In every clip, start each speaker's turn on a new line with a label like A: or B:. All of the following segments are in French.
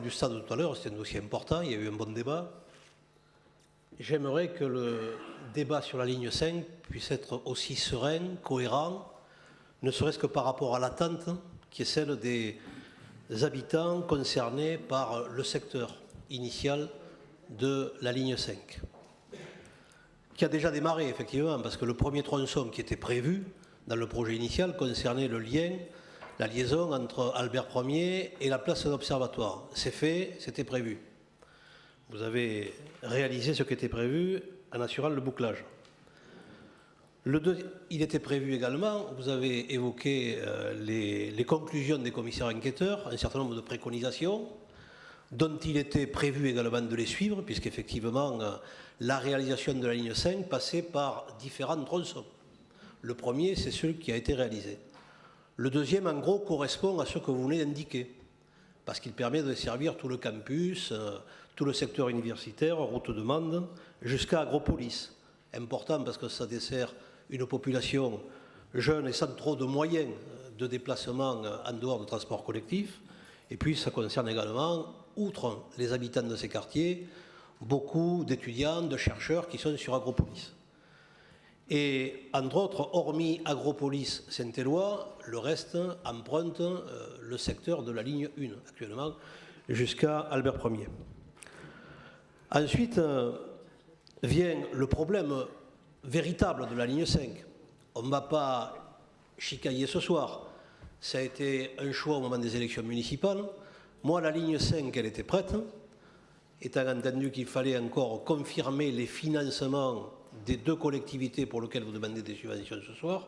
A: Du stade de tout à l'heure, c'était un dossier important, il y a eu un bon débat. J'aimerais que le débat sur la ligne 5 puisse être aussi serein, cohérent, ne serait-ce que par rapport à l'attente qui est celle des habitants concernés par le secteur initial de la ligne 5, qui a déjà démarré effectivement, parce que le premier tronçon qui était prévu dans le projet initial concernait le lien, la liaison entre Albert Ier et la place de l'Observatoire. C'est fait, c'était prévu. Vous avez réalisé ce qui était prévu en assurant le bouclage. Il était prévu également, vous avez évoqué les conclusions des commissaires enquêteurs, un certain nombre de préconisations, dont il était prévu également de les suivre, puisqu'effectivement, la réalisation de la ligne 5 passait par différents tronçons. Le premier, c'est celui qui a été réalisé. Le deuxième, en gros, correspond à ce que vous venez d'indiquer, parce qu'il permet de desservir tout le campus, tout le secteur universitaire, route de Mende, jusqu'à Agropolis. Important parce que ça dessert une population jeune et sans trop de moyens de déplacement en dehors de transport collectif. Et puis ça concerne également, outre les habitants de ces quartiers, beaucoup d'étudiants, de chercheurs qui sont sur Agropolis. Et entre autres, hormis Agropolis Saint-Éloi, le reste emprunte le secteur de la ligne 1 actuellement jusqu'à Albert Ier. Ensuite vient le problème véritable de la ligne 5. On ne va pas chicailler ce soir. Ça a été un choix au moment des élections municipales. Moi, la ligne 5, elle était prête, étant entendu qu'il fallait encore confirmer les financements des deux collectivités pour lesquelles vous demandez des subventions ce soir,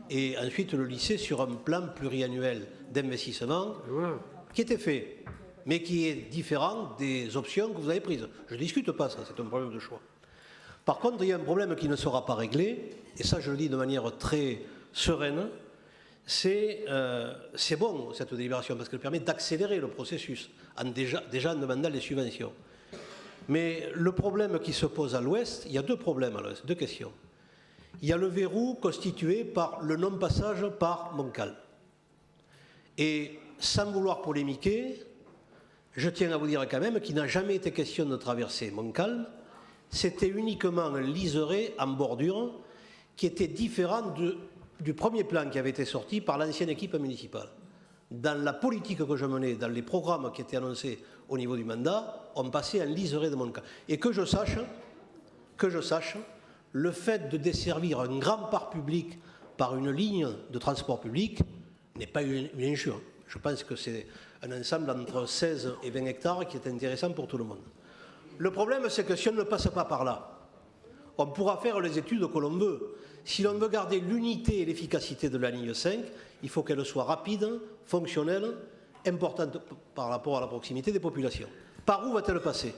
A: et ensuite le lycée sur un plan pluriannuel d'investissement qui était fait, mais qui est différent des options que vous avez prises. Je ne discute pas ça, c'est un problème de choix. Par contre, il y a un problème qui ne sera pas réglé, et ça je le dis de manière très sereine, c'est bon cette délibération, parce qu'elle permet d'accélérer le processus, déjà en demandant les subventions. Mais le problème qui se pose à l'ouest, il y a deux problèmes à l'ouest, deux questions. Il y a le verrou constitué par le non-passage par Montcal. Et sans vouloir polémiquer, je tiens à vous dire quand même qu'il n'a jamais été question de traverser Montcal. C'était uniquement un liseré en bordure qui était différent du premier plan qui avait été sorti par l'ancienne équipe municipale. Dans la politique que je menais, dans les programmes qui étaient annoncés au niveau du mandat, on passait un liseré de Montcal. Et que je sache, le fait de desservir un grand parc public par une ligne de transport public n'est pas une injure. Je pense que c'est un ensemble entre 16 et 20 hectares qui est intéressant pour tout le monde. Le problème, c'est que si on ne passe pas par là, on pourra faire les études que l'on veut. Si l'on veut garder l'unité et l'efficacité de la ligne 5, il faut qu'elle soit rapide, fonctionnelle, importante par rapport à la proximité des populations. Par où va-t-elle passer?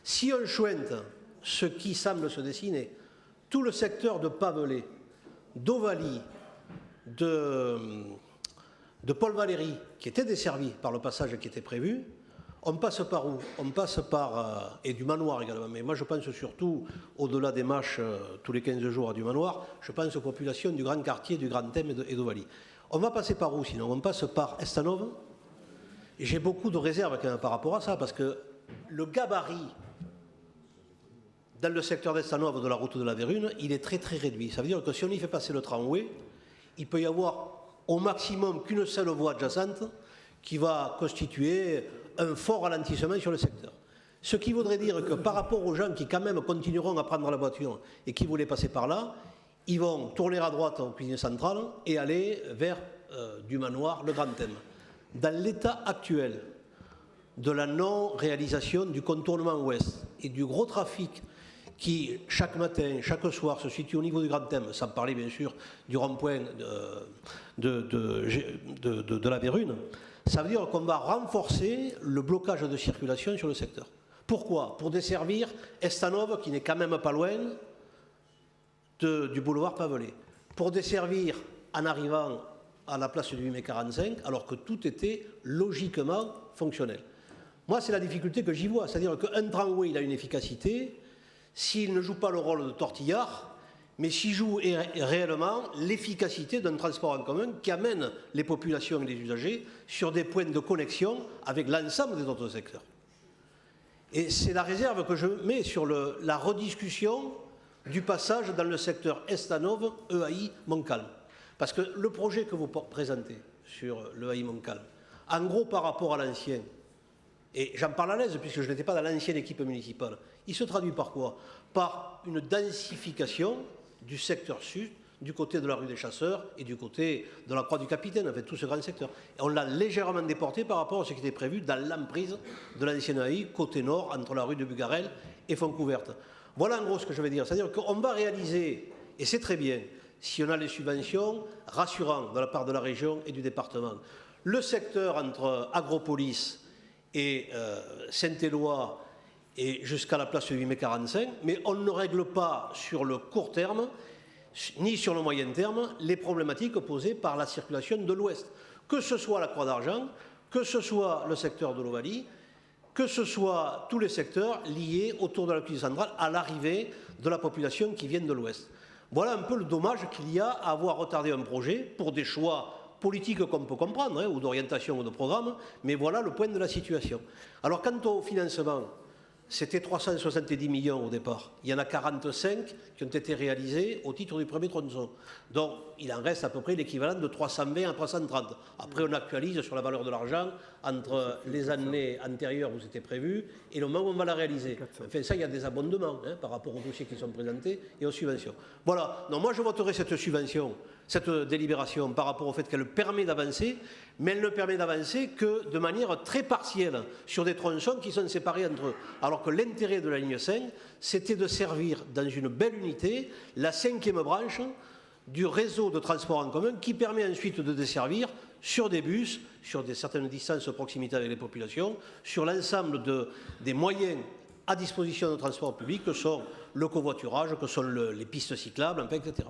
A: Si on chointe ce qui semble se dessiner, tout le secteur de Pavelay, d'Ovalie, de Paul Valéry, qui était desservi par le passage qui était prévu, on passe par où? On passe par... et du manoir également, mais moi je pense surtout, au-delà des matchs tous les 15 jours à du manoir, je pense aux populations du grand quartier, du Grand Thème et d'Ovalie. On va passer par où sinon? On passe par Estanov. Et j'ai beaucoup de réserves quand même par rapport à ça, parce que le gabarit dans le secteur d'Estanov de la route de la Vérune, il est très très réduit. Ça veut dire que si on y fait passer le tramway, il peut y avoir au maximum qu'une seule voie adjacente qui va constituer un fort ralentissement sur le secteur. Ce qui voudrait dire que par rapport aux gens qui quand même continueront à prendre la voiture et qui voulaient passer par là, ils vont tourner à droite au cuisine centrale et aller vers du manoir, le Grand Thème. Dans l'état actuel de la non-réalisation du contournement ouest et du gros trafic qui, chaque matin, chaque soir, se situe au niveau du Grand Thème, sans parler bien sûr du rond-point de la Vérune, ça veut dire qu'on va renforcer le blocage de circulation sur le secteur. Pourquoi? Pour desservir Estanov, qui n'est quand même pas loin du boulevard Pavelay. Pour desservir, en arrivant à la place du 8 mai 45, alors que tout était logiquement fonctionnel. Moi, c'est la difficulté que j'y vois. C'est-à-dire qu'un tramway, il a une efficacité s'il ne joue pas le rôle de tortillard, mais s'y joue réellement l'efficacité d'un transport en commun qui amène les populations et les usagers sur des points de connexion avec l'ensemble des autres secteurs. Et c'est la réserve que je mets sur la rediscussion du passage dans le secteur Estanov, EAI, Montcalm. Parce que le projet que vous présentez sur l'EAI Montcalm, en gros par rapport à l'ancien, et j'en parle à l'aise puisque je n'étais pas dans l'ancienne équipe municipale, il se traduit par quoi? Par une densification du secteur sud, du côté de la rue des Chasseurs et du côté de la Croix du Capitaine, en fait, tout ce grand secteur. Et on l'a légèrement déporté par rapport à ce qui était prévu dans l'emprise de l'ancienne EAI, côté nord, entre la rue de Bugarel et Fontcouverte. Voilà en gros ce que je veux dire. C'est-à-dire qu'on va réaliser, et c'est très bien, si on a les subventions rassurantes de la part de la région et du département, le secteur entre Agropolis et Saint-Éloi et jusqu'à la place 8 mai 45, mais on ne règle pas sur le court terme ni sur le moyen terme les problématiques posées par la circulation de l'Ouest, que ce soit la Croix d'Argent, que ce soit le secteur de l'Ovalie, que ce soit tous les secteurs liés autour de la cuisine centrale à l'arrivée de la population qui vient de l'Ouest. Voilà un peu le dommage qu'il y a à avoir retardé un projet pour des choix politiques qu'on peut comprendre, ou d'orientation ou de programme, mais voilà le point de la situation. Alors quant au financement, c'était 370 millions au départ. Il y en a 45 qui ont été réalisés au titre du premier tronçon. Donc, il en reste à peu près l'équivalent de 320 à 330. Après, on actualise sur la valeur de l'argent entre les années antérieures où c'était prévu et le moment où on va la réaliser. Enfin, ça, il y a des abondements par rapport aux dossiers qui sont présentés et aux subventions. Voilà. Donc, moi, je voterai cette subvention, cette délibération par rapport au fait qu'elle permet d'avancer, mais elle ne permet d'avancer que de manière très partielle sur des tronçons qui sont séparés entre eux. Alors que l'intérêt de la ligne 5, c'était de servir dans une belle unité la 5e branche du réseau de transport en commun qui permet ensuite de desservir sur des bus, sur certaines distances de proximité avec les populations, sur l'ensemble des moyens à disposition de transport public que sont le covoiturage, que sont les pistes cyclables, etc.